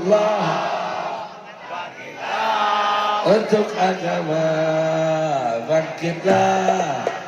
Rasulullah, untuk agama bangkitlah.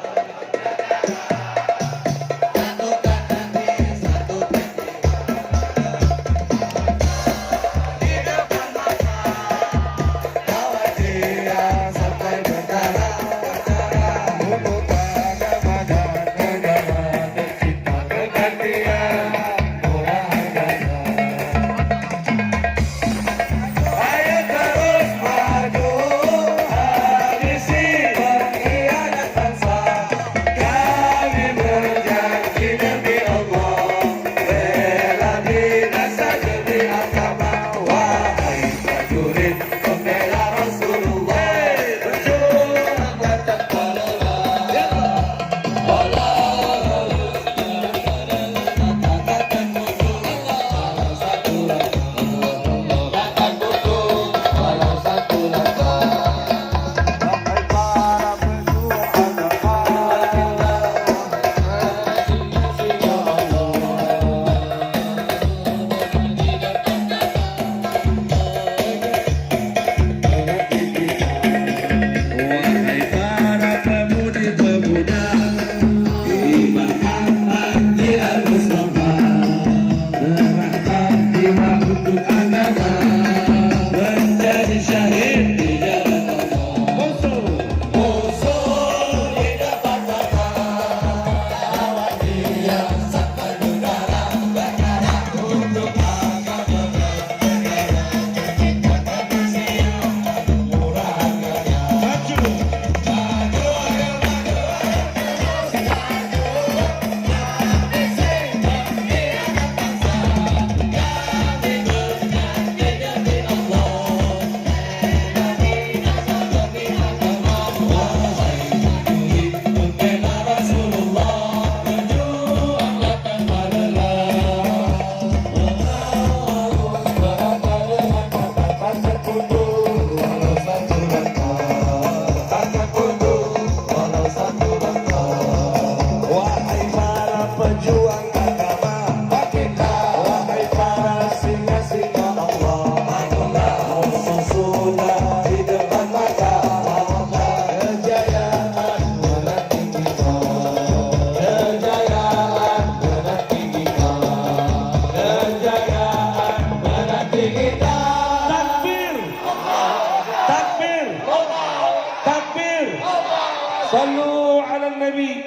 Sallu ala Nabi.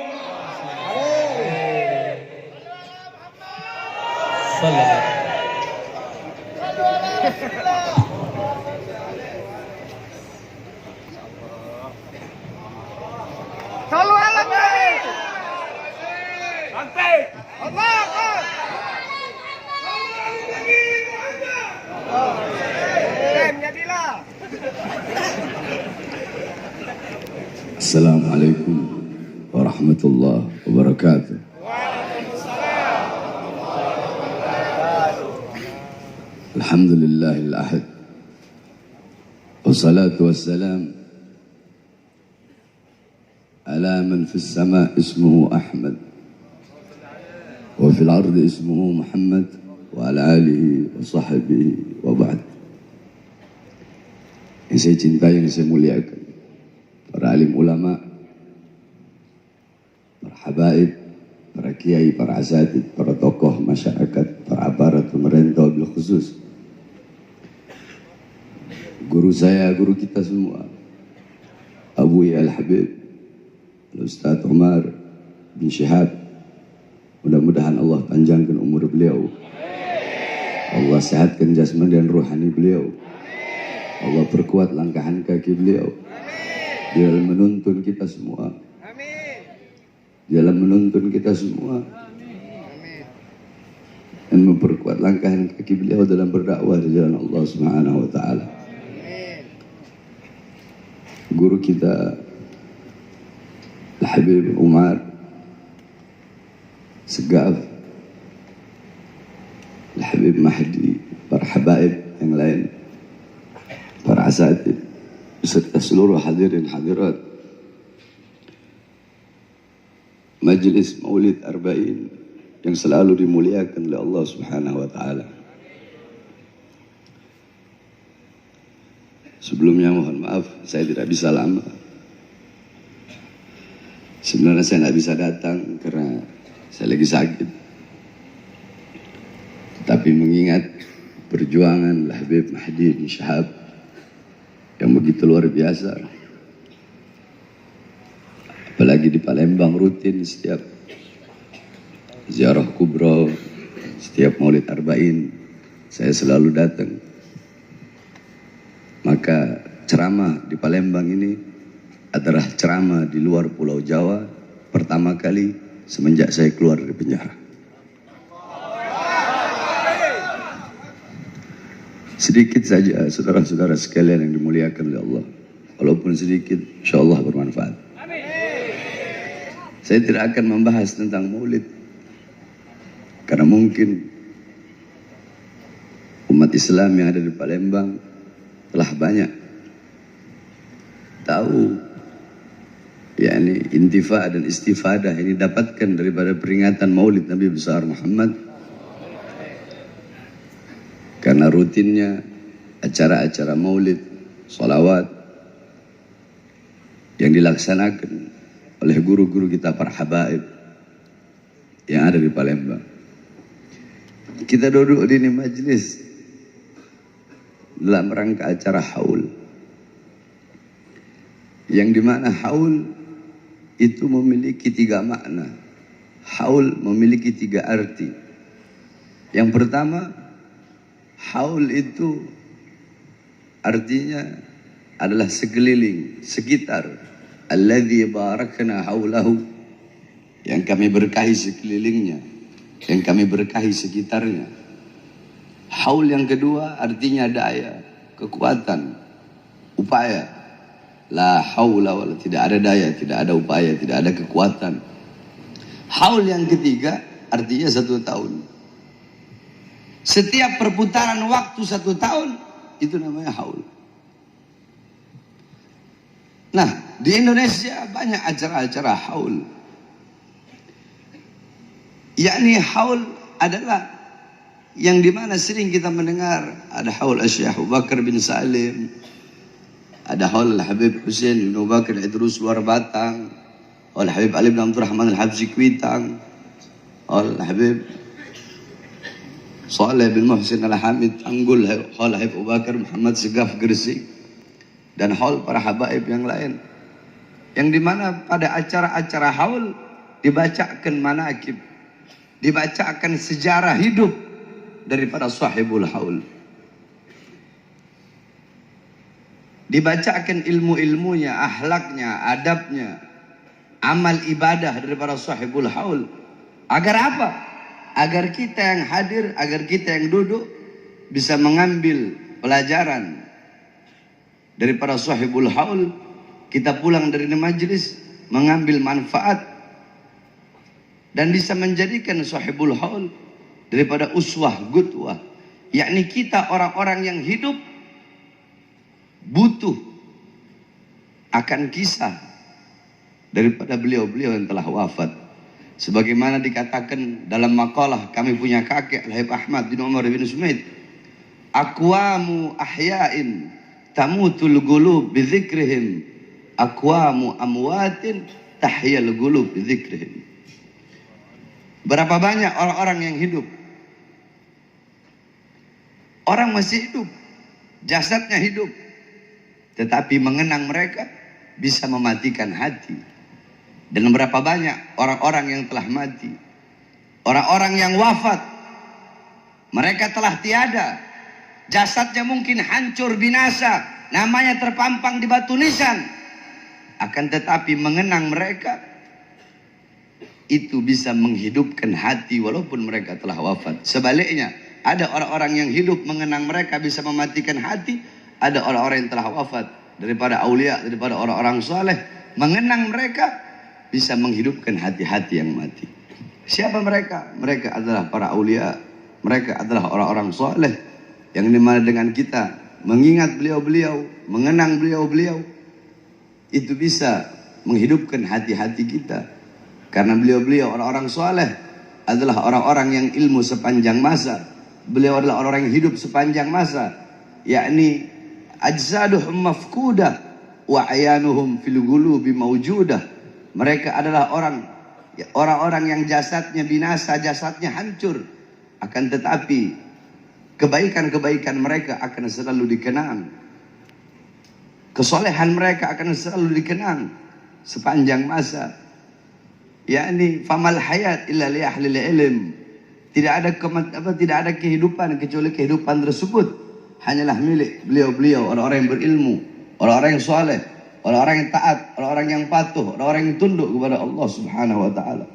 Sallu ala Nabi. Santai. Allah Akbar. Jadilah. Assalamualaikum warahmatullahi wabarakatuh. Alhamdulillahil ahad. Wassalatu wassalam ala man fis sama' ismuhu Ahmad wa fil ardi ismuhu Muhammad wa ala alihi wa sahbihi wa ba'd. Yang saya cintai, yang saya muliakan, para alim ulama, para habaib, para kiai, para asatid, para tokoh masyarakat, para aparat pemerintah bil khusus, guru saya, guru kita semua, Abu Ya Al-Habib Al-Ustaz Umar bin Syihab, mudah-mudahan Allah panjangkan umur beliau, Allah sehatkan jasmani dan rohani beliau, Allah perkuat langkahan kaki beliau di dalam menuntun kita semua, di dalam menuntun kita semua, dan memperkuat langkahan kaki beliau dalam berdakwah di jalan Allah Subhanahu wa taala. Guru kita Al-Habib Umar Segaf, Al-Habib Mahdi, para habaib yang lain, para asatid, beserta seluruh hadirin hadirat Majlis Maulid Arba'in yang selalu dimuliakan oleh Allah Subhanahu wa taala. Sebelumnya mohon maaf, saya tidak bisa lama. Sebenarnya saya tidak bisa datang karena saya lagi sakit. Tapi mengingat perjuangan Habib Mahdi bin Syihab yang begitu luar biasa. Apalagi di Palembang rutin setiap ziarah kubra, setiap maulid arba'in, saya selalu datang. Maka ceramah di Palembang ini adalah ceramah di luar Pulau Jawa pertama kali semenjak saya keluar dari penjara. Sedikit saja saudara-saudara sekalian yang dimuliakan oleh Allah. Walaupun sedikit, insyaAllah bermanfaat. Saya tidak akan membahas tentang maulid. Karena mungkin umat Islam yang ada di Palembang telah banyak tahu yakni intifa dan istifadah ini dapatkan daripada peringatan maulid Nabi besar Muhammad. Karena rutinnya acara-acara maulid, salawat yang dilaksanakan oleh guru-guru kita para habaib yang ada di Palembang. Kita duduk di ini majlis dalam rangka acara haul, yang dimana haul itu memiliki 3 makna. Haul memiliki 3 arti. Yang pertama, haul itu artinya adalah sekeliling, sekitar. Alladzi barakna haulahu, yang kami berkahi sekelilingnya, yang kami berkahi sekitarnya. Haul yang kedua artinya daya, kekuatan, upaya. La haula wala, tidak ada daya, tidak ada upaya, tidak ada kekuatan. Haul yang ketiga artinya 1 tahun. Setiap perputaran waktu 1 tahun itu namanya haul. Nah, di Indonesia banyak acara-acara haul. Yakni haul adalah yang dimana sering kita mendengar ada haul Syekh Abu Bakar bin Salim, ada haul Habib Hussein bin Abu Bakar Idrus luar Batang, haul Habib Ali bin Abdul Rahman Al-Habsyi Kuitang, haul Habib Saleh bin Muhsin Al-Hamid Tanggul, haul Habib Abu Bakar Muhammad Segaf Gresik, dan haul para habaib yang lain. Yang dimana pada acara-acara haul dibacakan manakib, dibacakan sejarah hidup daripada sahibul haul, dibacakan ilmu-ilmunya, akhlaknya, adabnya, amal ibadah daripada sahibul haul. Agar apa? Agar kita yang hadir, agar kita yang duduk bisa mengambil pelajaran daripada sahibul haul. Kita pulang dari majlis mengambil manfaat dan bisa menjadikan sahibul haul daripada uswah gudwah, yakni kita orang-orang yang hidup butuh akan kisah daripada beliau-beliau yang telah wafat. Sebagaimana dikatakan dalam makalah kami punya kakek Al-Habib Ahmad bin Umar bin Sumaid, aqwamu ahya'in tamutul qulub bi dzikrihim, aqwamu amwatin tahyal qulub bi dzikrihim. Berapa banyak orang-orang yang hidup, orang masih hidup, jasadnya hidup, tetapi mengenang mereka bisa mematikan hati. Dan berapa banyak orang-orang yang telah mati, orang-orang yang wafat, mereka telah tiada, jasadnya mungkin hancur binasa, namanya terpampang di batu nisan, akan tetapi mengenang mereka itu bisa menghidupkan hati walaupun mereka telah wafat. Sebaliknya, ada orang-orang yang hidup mengenang mereka bisa mematikan hati, ada orang-orang yang telah wafat daripada aulia, daripada orang-orang saleh, mengenang mereka bisa menghidupkan hati-hati yang mati. Siapa mereka? Mereka adalah para aulia, mereka adalah orang-orang saleh yang dimana dengan kita mengingat beliau-beliau, mengenang beliau-beliau, itu bisa menghidupkan hati-hati kita. Karena beliau-beliau orang-orang saleh adalah orang-orang yang ilmu sepanjang masa. Beliau adalah orang yang hidup sepanjang masa, yakni ajsaduhum mafkudah wa ayanuhum fil ghulubi mawjudah. Mereka adalah orang-orang yang jasadnya binasa, jasadnya hancur, akan tetapi kebaikan-kebaikan mereka akan selalu dikenang, kesolehan mereka akan selalu dikenang sepanjang masa. Yakni famal hayat illa li ahli ilm. Tidak ada kehidupan kecuali kehidupan tersebut hanyalah milik beliau-beliau, orang-orang yang berilmu, orang-orang yang soleh, orang-orang yang taat, orang-orang yang patuh, orang-orang yang tunduk kepada Allah Subhanahu wa taala.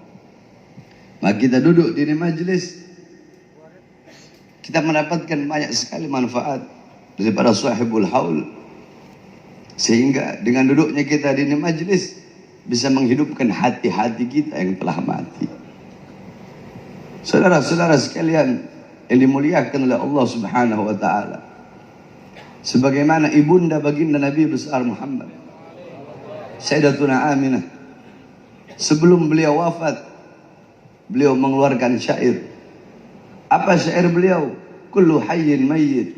Maka kita duduk di majlis, kita mendapatkan banyak sekali manfaat daripada sahibul haul. Sehingga dengan duduknya kita di majlis bisa menghidupkan hati-hati kita yang telah mati. Saudara-saudara sekalian yang dimuliakan oleh Allah Subhanahu wa taala, sebagaimana ibunda baginda Nabi besar Muhammad, Sayyidatuna Aminah, sebelum beliau wafat, beliau mengeluarkan syair. Apa syair beliau? Kullu hayyin mayyit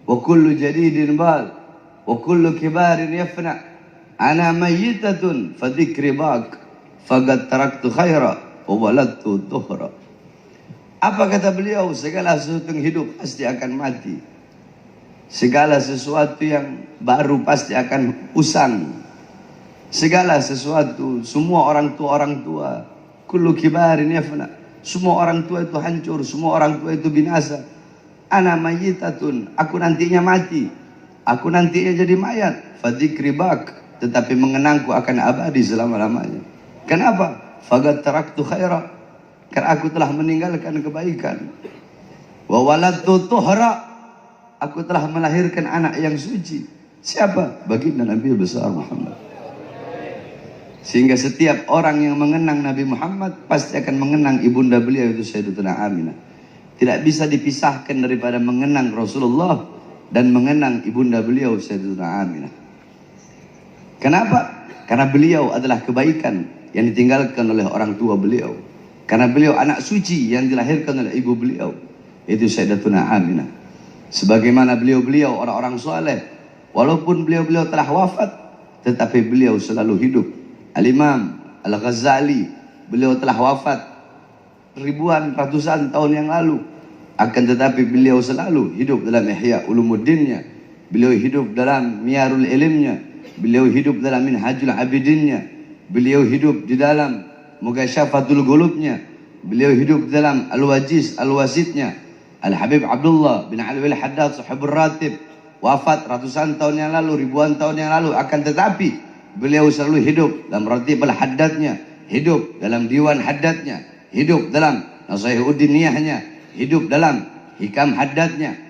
wa kullu jadidin bal wa kullu kibarin yafna. Ana mayyitatun fa dzikri baq faqad taraktu khaira wa waladtu tuhra. Apa kata beliau? Segala sesuatu yang hidup pasti akan mati. Segala sesuatu yang baru pasti akan usang. Segala sesuatu, semua orang tua, kullu kibarin yafna. Semua orang tua itu hancur, semua orang tua itu binasa. Ana mayyitatun, aku nantinya mati. Aku nantinya jadi mayat. Fadzikri baq, tetapi mengenangku akan abadi selama-lamanya. Kenapa? Faqad taraktu khaira, karena aku telah meninggalkan kebaikan. Wa waladtu tuhra, aku telah melahirkan anak yang suci. Siapa? Baginda Nabi besar Muhammad. Sehingga setiap orang yang mengenang Nabi Muhammad pasti akan mengenang ibunda beliau, itu Sayyidatuna Aminah. Tidak bisa dipisahkan daripada mengenang Rasulullah dan mengenang ibunda beliau Sayyidatuna Aminah. Kenapa? Karena beliau adalah kebaikan yang ditinggalkan oleh orang tua beliau. Karena beliau anak suci yang dilahirkan oleh ibu beliau, itu Sayyidatuna Aminah. Sebagaimana beliau-beliau orang-orang soleh, walaupun beliau-beliau telah wafat, tetapi beliau selalu hidup. Al-Imam Al-Ghazali, beliau telah wafat ribuan, ratusan tahun yang lalu, akan tetapi beliau selalu hidup dalam Ihya Ulumuddinnya, beliau hidup dalam Miyarul Ilmnya, beliau hidup dalam Minhajul Abidinnya, beliau hidup di dalam Mughasyafatul Qulubnya, beliau hidup dalam Al-Wajiz Al-Wasitnya. Al-Habib Abdullah bin Alwi Al-Haddad Sahibur Ratib wafat ratusan tahun yang lalu, ribuan tahun yang lalu, akan tetapi beliau selalu hidup dalam Ratib Al-Haddadnya, hidup dalam Diwan Haddadnya, hidup dalam Nasihuddin Niyahnya, hidup dalam Hikam Haddadnya.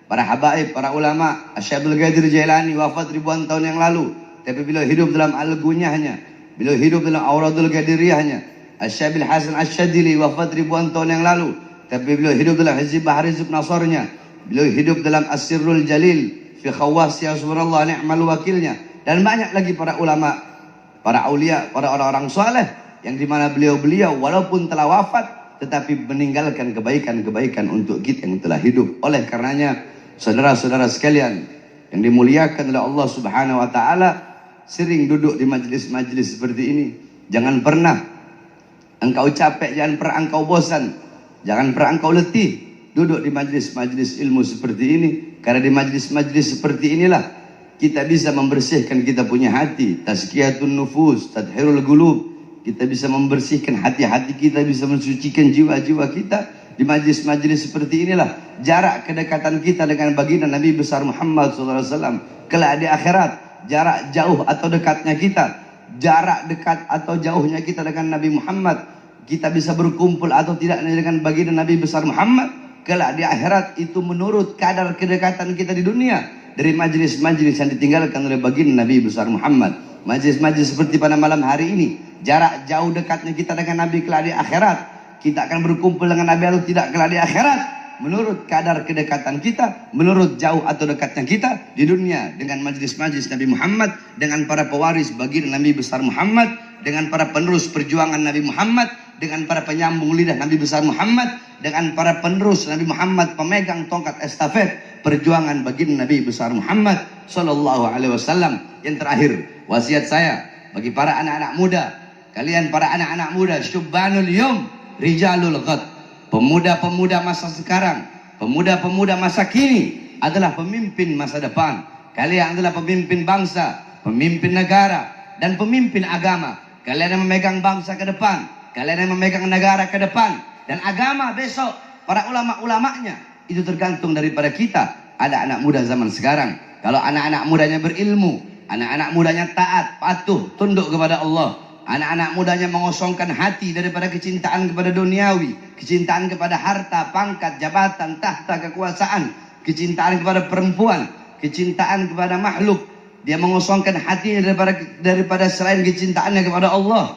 Para habaib, para ulama, Syekh Abdul Qadir Jailani wafat ribuan tahun yang lalu, tapi beliau hidup dalam Al-Gunyahnya, beliau hidup dalam Auradul Qadiriyahnya. Asy-Syabil Hasan Asy-Syadzili wafat ribuan tahun yang lalu, tapi beliau hidup dalam Hizb Bahri Hizb Nasrnya. Beliau hidup dalam As-Sirrul Jalil fi Khawas ya subhanallah ni'mal wakilnya. Dan banyak lagi para ulama, para aulia, para orang-orang saleh yang dimana beliau-beliau walaupun telah wafat tetapi meninggalkan kebaikan-kebaikan untuk kita yang telah hidup. Oleh karenanya saudara-saudara sekalian yang dimuliakan oleh Allah Subhanahu wa taala, sering duduk di majlis-majlis seperti ini. Jangan pernah engkau capek, jangan pernah engkau bosan, jangan pernah engkau letih duduk di majlis-majlis ilmu seperti ini. Karena di majlis-majlis seperti inilah kita bisa membersihkan kita punya hati, tazkiyatun nufus, tadhirul qulub. Kita bisa membersihkan hati-hati kita, bisa mensucikan jiwa-jiwa kita. Di majlis-majlis seperti inilah jarak kedekatan kita dengan baginda Nabi besar Muhammad SAW kelak di akhirat. Jarak jauh atau dekatnya kita, jarak dekat atau jauhnya kita dengan Nabi Muhammad, kita bisa berkumpul atau tidak dengan baginda Nabi besar Muhammad kelak di akhirat, itu menurut kadar kedekatan kita di dunia dari majlis-majlis yang ditinggalkan oleh baginda Nabi besar Muhammad. Majlis-majlis seperti pada malam hari ini, jarak jauh dekatnya kita dengan Nabi kelak di akhirat, kita akan berkumpul dengan Nabi atau tidak kelak di akhirat menurut kadar kedekatan kita, menurut jauh atau dekatnya kita di dunia dengan majlis-majlis Nabi Muhammad, dengan para pewaris baginda Nabi besar Muhammad, dengan para penerus perjuangan Nabi Muhammad, dengan para penyambung lidah Nabi besar Muhammad, dengan para penerus Nabi Muhammad, pemegang tongkat estafet perjuangan baginda Nabi besar Muhammad sallallahu alaihi wasallam. Yang terakhir, wasiat saya bagi para anak-anak muda, kalian para anak-anak muda, syubbanul yom rijalul ghad, pemuda-pemuda masa sekarang, pemuda-pemuda masa kini adalah pemimpin masa depan. Kalian adalah pemimpin bangsa, pemimpin negara, dan pemimpin agama. Kalian yang memegang bangsa ke depan, kalian yang memegang negara ke depan, dan agama besok, para ulama-ulamanya, itu tergantung daripada kita. Ada anak muda zaman sekarang, kalau anak-anak mudanya berilmu, anak-anak mudanya taat, patuh, tunduk kepada Allah, anak-anak mudanya mengosongkan hati daripada kecintaan kepada duniawi, kecintaan kepada harta, pangkat, jabatan, tahta, kekuasaan, kecintaan kepada perempuan, kecintaan kepada makhluk. Dia mengosongkan hati daripada selain kecintaannya kepada Allah.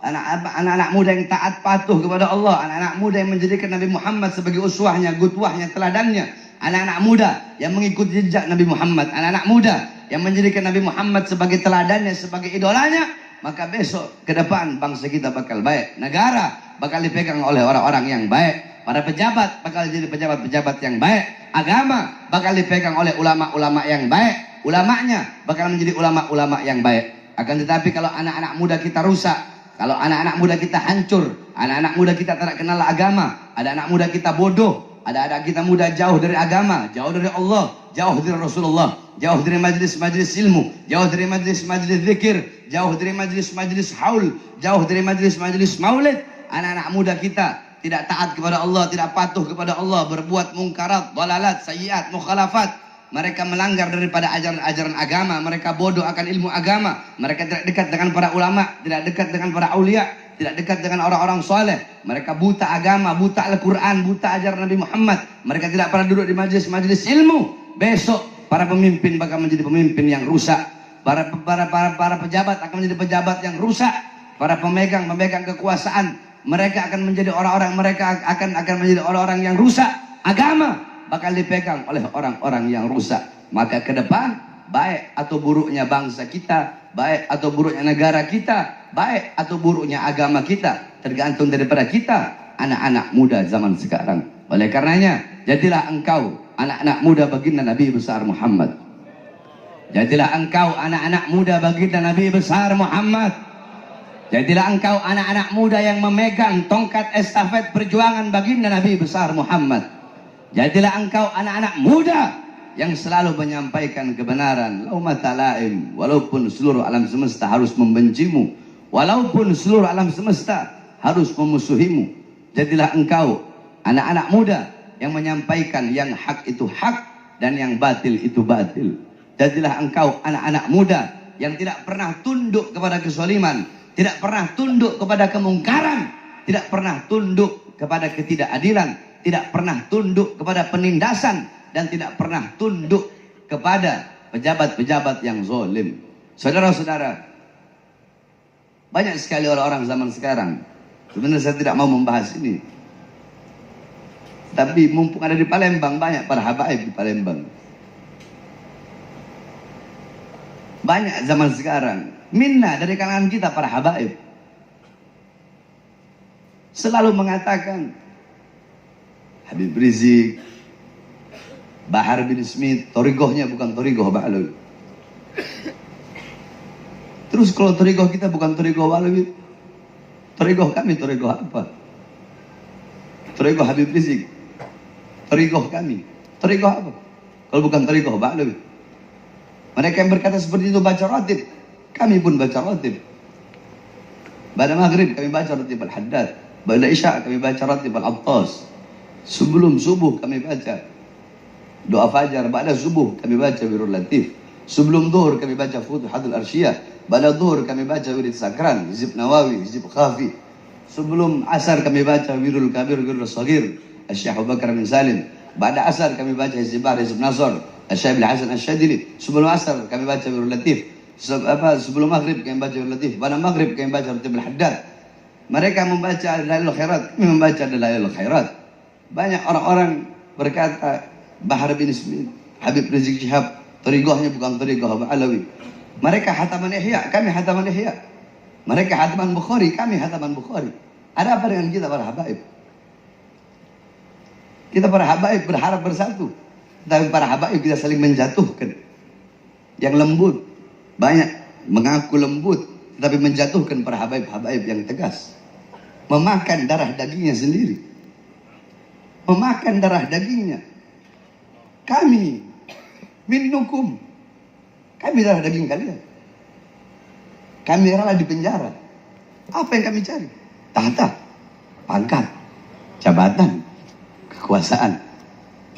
Anak-anak muda yang taat patuh kepada Allah, anak-anak muda yang menjadikan Nabi Muhammad sebagai uswahnya, gutwahnya, teladannya, anak-anak muda yang mengikuti jejak Nabi Muhammad, anak-anak muda yang menjadikan Nabi Muhammad sebagai teladannya, sebagai idolanya, maka besok ke depan bangsa kita bakal baik, negara bakal dipegang oleh orang-orang yang baik, para pejabat bakal jadi pejabat-pejabat yang baik, agama bakal dipegang oleh ulama-ulama yang baik, ulamanya bakal menjadi ulama-ulama yang baik. Akan tetapi kalau anak-anak muda kita rusak, kalau anak-anak muda kita hancur, anak-anak muda kita tak kenal agama, ada anak muda kita bodoh, ada anak kita muda jauh dari agama, jauh dari Allah, jauh dari Rasulullah, jauh dari majlis-majlis ilmu, jauh dari majlis-majlis zikir, jauh dari majlis-majlis haul, jauh dari majlis-majlis maulid. Anak-anak muda kita tidak taat kepada Allah, tidak patuh kepada Allah, berbuat mungkarat, dalalat, sayyiat, mukhalafat. Mereka melanggar daripada ajaran-ajaran agama, mereka bodoh akan ilmu agama, mereka tidak dekat dengan para ulama, tidak dekat dengan para aulia, tidak dekat dengan orang-orang soleh. Mereka buta agama, buta Al-Quran, buta ajaran Nabi Muhammad. Mereka tidak pernah duduk di majelis-majelis ilmu. Besok para pemimpin bakal menjadi pemimpin yang rusak. Para pejabat akan menjadi pejabat yang rusak. Para pemegang kekuasaan, mereka akan menjadi orang-orang, mereka akan menjadi orang-orang yang rusak. Agama bakal dipegang oleh orang-orang yang rusak. Maka ke depan, baik atau buruknya bangsa kita, baik atau buruknya negara kita, baik atau buruknya agama kita, tergantung daripada kita, anak-anak muda zaman sekarang. Oleh karenanya, jadilah engkau anak-anak muda baginda Nabi besar Muhammad. Jadilah engkau anak-anak muda baginda Nabi besar Muhammad. Jadilah engkau anak-anak muda yang memegang tongkat estafet perjuangan baginda Nabi besar Muhammad. Jadilah engkau anak-anak muda yang selalu menyampaikan kebenaran. Laumata laim, walaupun seluruh alam semesta harus membencimu, walaupun seluruh alam semesta harus memusuhimu. Jadilah engkau anak-anak muda yang menyampaikan yang hak itu hak dan yang batil itu batil. Jadilah engkau anak-anak muda yang tidak pernah tunduk kepada kezaliman, tidak pernah tunduk kepada kemungkaran, tidak pernah tunduk kepada ketidakadilan, tidak pernah tunduk kepada penindasan, dan tidak pernah tunduk kepada pejabat-pejabat yang zalim. Saudara-saudara, banyak sekali orang-orang zaman sekarang. Sebenarnya saya tidak mau membahas ini, tapi mumpung ada di Palembang, banyak para habaib di Palembang. Banyak zaman sekarang, minna dari kalangan kita para habaib selalu mengatakan Habib Rizik, Bahar bin Smith, torigohnya bukan torigoh Ba'alawi. Terus kalau torigoh kita bukan torigoh Ba'alawi, torigoh kami torigoh apa? Torigoh Habib Rizik, torigoh kami, torigoh apa? Kalau bukan torigoh Ba'alawi. Mereka yang berkata seperti itu baca ratib, kami pun baca ratib. Pada maghrib kami baca ratib Al-Haddad, pada isya kami baca ratib Al-Attas. Sebelum subuh kami baca doa fajar, pada subuh kami baca Wirul Latif. Sebelum zuhur kami baca Futuhatul Arsyiyah, pada zuhur kami baca Wirid Sakran, Hizib Nawawi, Hizib Khafi. Sebelum asar kami baca Wirul Kabir, Wirul Saghir, Asy-Syaikh Abu Bakar bin Salim. Pada asar kami baca Hizib Bahri, Hizib Nasr, Asy-Syaikh Bil Hasan Asy-Syadili. Sebelum asar kami baca Wirul Latif. Sebelum maghrib kami baca Wirul Latif. Pada maghrib kami baca Ratib Al-Haddad. Mereka membaca Dalailul Khairat, kami membaca Dalailul Khairat. Banyak orang-orang berkata Bahar bin Smith, Habib Rizik Syihab, torigohnya bukan torigoh Ba'alawi. Mereka hataman Ihya, kami hataman Ihya. Mereka hataman Bukhari, kami hataman Bukhari. Ada apa dengan kita para habaib? Kita para habaib berharap bersatu, tapi para habaib kita saling menjatuhkan. Yang lembut banyak mengaku lembut, tetapi menjatuhkan para habaib-habaib yang tegas. Memakan darah dagingnya sendiri. Memakan darah dagingnya. Kami minukum. Kami darah daging kalian. Kami rela di penjara. Apa yang kami cari? Tahta, pangkat, jabatan, kekuasaan,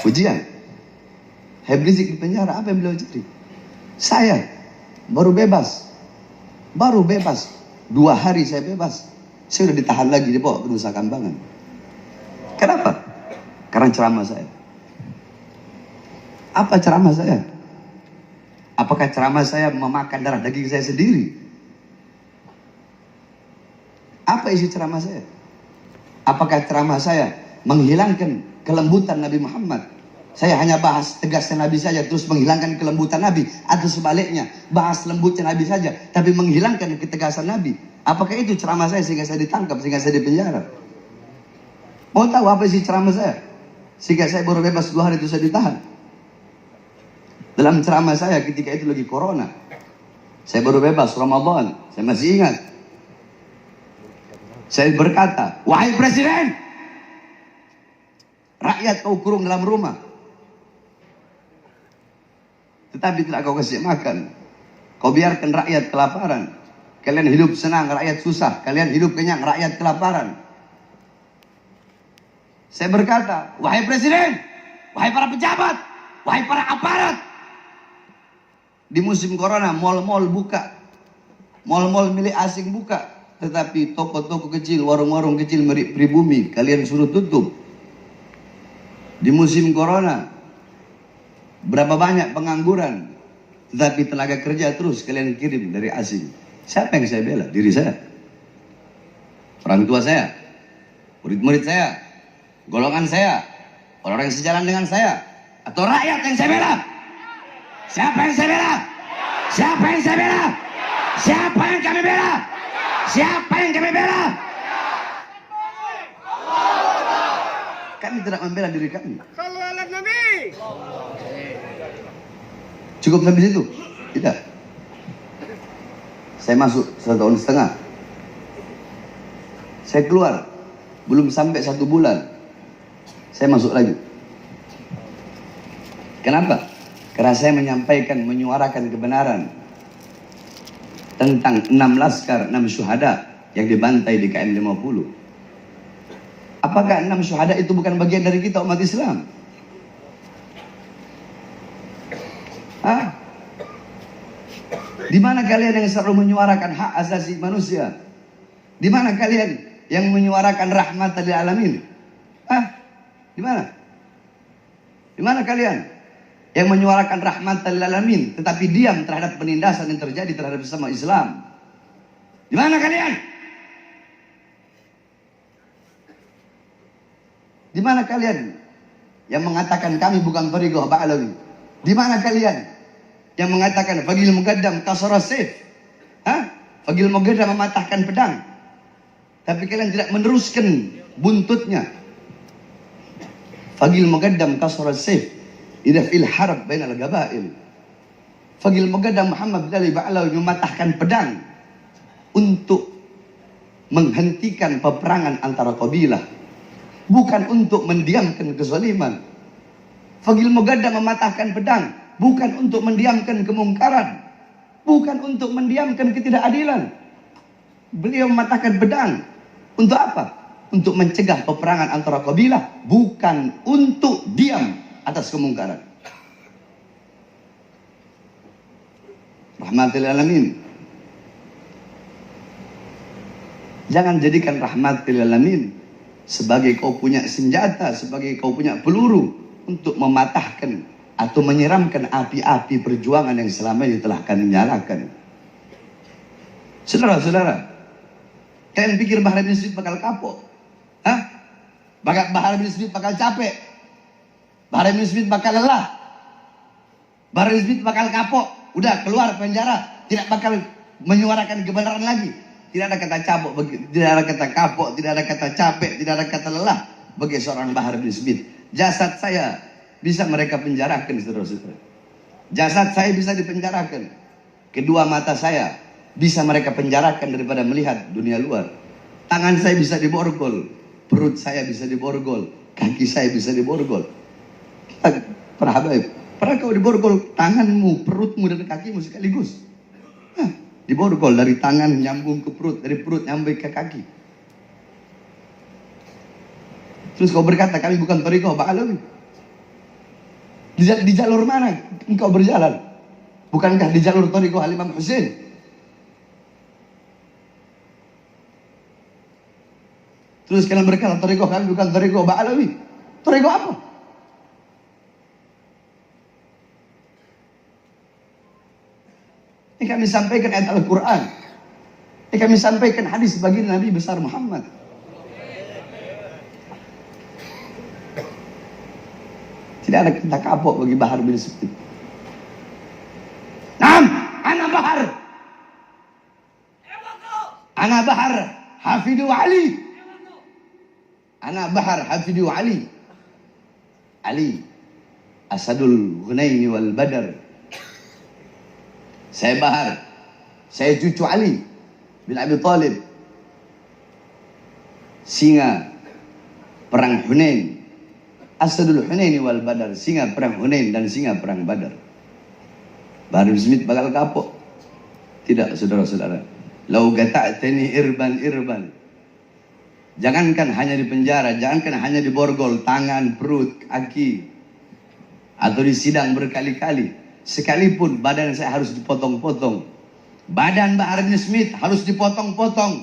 pujian. Habib Rizik di penjara, apa yang beliau cari? Saya baru bebas. 2 hari saya bebas. Saya sudah ditahan lagi, dibawa ke Nusa Kambangan. Kenapa? Karena ceramah saya. Apa ceramah saya? Apakah ceramah saya memakan darah daging saya sendiri? Apa isi ceramah saya? Apakah ceramah saya menghilangkan kelembutan Nabi Muhammad? Saya hanya bahas tegasnya Nabi saja, terus menghilangkan kelembutan Nabi. Atau sebaliknya, bahas lembutnya Nabi saja, tapi menghilangkan ketegasan Nabi. Apakah itu ceramah saya sehingga saya ditangkap, sehingga saya dipenjara? Mau tahu apa isi ceramah saya? Sehingga saya baru bebas 2 hari itu saya ditahan. Dalam ceramah saya ketika itu lagi corona. Saya baru bebas Ramadan. Saya masih ingat. Saya berkata, wahai Presiden, rakyat kau kurung dalam rumah, tetapi tidak kau kasih makan. Kau biarkan rakyat kelaparan. Kalian hidup senang, rakyat susah. Kalian hidup kenyang, rakyat kelaparan. Saya berkata, wahai Presiden, wahai para pejabat, wahai para aparat. Di musim corona, mal-mal buka. Mal-mal milik asing buka. Tetapi toko-toko kecil, warung-warung kecil pribumi, kalian suruh tutup. Di musim corona, berapa banyak pengangguran, tetapi tenaga kerja terus kalian kirim dari asing. Siapa yang saya bela? Diri saya. Orang tua saya, murid-murid saya, golongan saya, orang-orang yang sejalan dengan saya, atau rakyat yang saya bela? Siapa yang saya bela? Siapa yang saya bela? Siapa yang kami bela? Siapa yang kami bela? Kami tidak membela diri kami. Sallu ala Nabi. Cukup sampai situ? Tidak. Saya masuk 1,5 tahun. Saya keluar. Belum sampai 1 bulan. Saya masuk lagi. Kenapa? Karena saya menyampaikan, menyuarakan kebenaran tentang 6 laskar, 6 syuhada yang dibantai di KM 50. Apakah 6 syuhada itu bukan bagian dari kita umat Islam? Hah? Di mana kalian yang selalu menyuarakan hak asasi manusia? Di mana kalian yang menyuarakan rahmatan lil alamin? Hah? Di mana? Di mana kalian yang menyuarakan rahmatan lil alamin tetapi diam terhadap penindasan yang terjadi terhadap sesama Islam? Di mana kalian? Di mana kalian yang mengatakan kami bukan Tariqah Ba'alawi? Di mana kalian yang mengatakan Fagil Mugaddam kasara sayf? Hah? Fagil Mugaddam mematahkan pedang. Tapi kalian tidak meneruskan buntutnya. Fagil Mugaddam kasara sayf idza fil harb bainal gabail. Fagil Mugaddam Muhammad bin Ali Ba'alawi mematahkan pedang untuk menghentikan peperangan antara kabilah, bukan untuk mendiamkan kezaliman. Fagil Mugaddam mematahkan pedang bukan untuk mendiamkan kemungkaran, bukan untuk mendiamkan ketidakadilan. Beliau mematahkan pedang untuk apa? Untuk mencegah peperangan antara kabilah, bukan untuk diam atas kemungkaran. Rahmatil alamin. Jangan jadikan rahmatil alamin sebagai kau punya senjata, sebagai kau punya peluru untuk mematahkan atau menyiramkan api-api perjuangan yang selama ini telah kami nyalakan. Saudara-saudara, kalian pikir Bahar bin Smith bakal kapok? Hah? Bahar bin Smith bakal capek? Bahar bin Smith bakal lelah? Bahar bin Smith bakal kapok? Udah keluar penjara, tidak bakal menyuarakan kebenaran lagi? Tidak ada kata cabok, tidak ada kata kapok, tidak ada kata capek, tidak ada kata lelah bagi seorang Bahar bin Smith. Jasad saya bisa mereka penjarakan, saudara-saudara. Jasad saya bisa dipenjarakan. Kedua mata saya bisa mereka penjarakan daripada melihat dunia luar. Tangan saya bisa diborgol, perut saya bisa diborgol, kaki saya bisa diborgol. Para habaib, pernah kau diborgol tanganmu, perutmu, dan kakimu sekaligus? Diborgol dari tangan nyambung ke perut, dari perut nyambung ke kaki. Terus kau berkata, kami bukan thariqah Ba'alawi. Di jalur mana engkau berjalan? Bukankah di jalur thariqah Al-Imam Husain? Terus kalian berkata, thariqah kami bukan thariqah Ba'alawi. Thariqah apa? Ini kami sampaikan ayat Al-Quran. Ini kami sampaikan hadis bagi Nabi besar Muhammad. Tidak ada kata kapok bagi Bahar bin Smith. Naam, ana Bahar. Ana Bahar Hafidu Ali. Ana Bahar Hafidu Ali. Ali Asadul Hunaini wal Badar. Saya Bahar, saya cucu Ali bin Abi Thalib, singa perang Hunain, Asadul Hunaini wal Badar, singa perang Hunain dan singa perang Badar. Bahar bin Smith bakal kapok? Tidak, saudara-saudara. Lau gata'tani irban. Jangankan hanya di penjara, jangankan hanya di borgol, tangan, perut, kaki, atau di sidang berkali-kali. Sekalipun badan saya harus dipotong-potong, badan Bahar bin Smith harus dipotong-potong,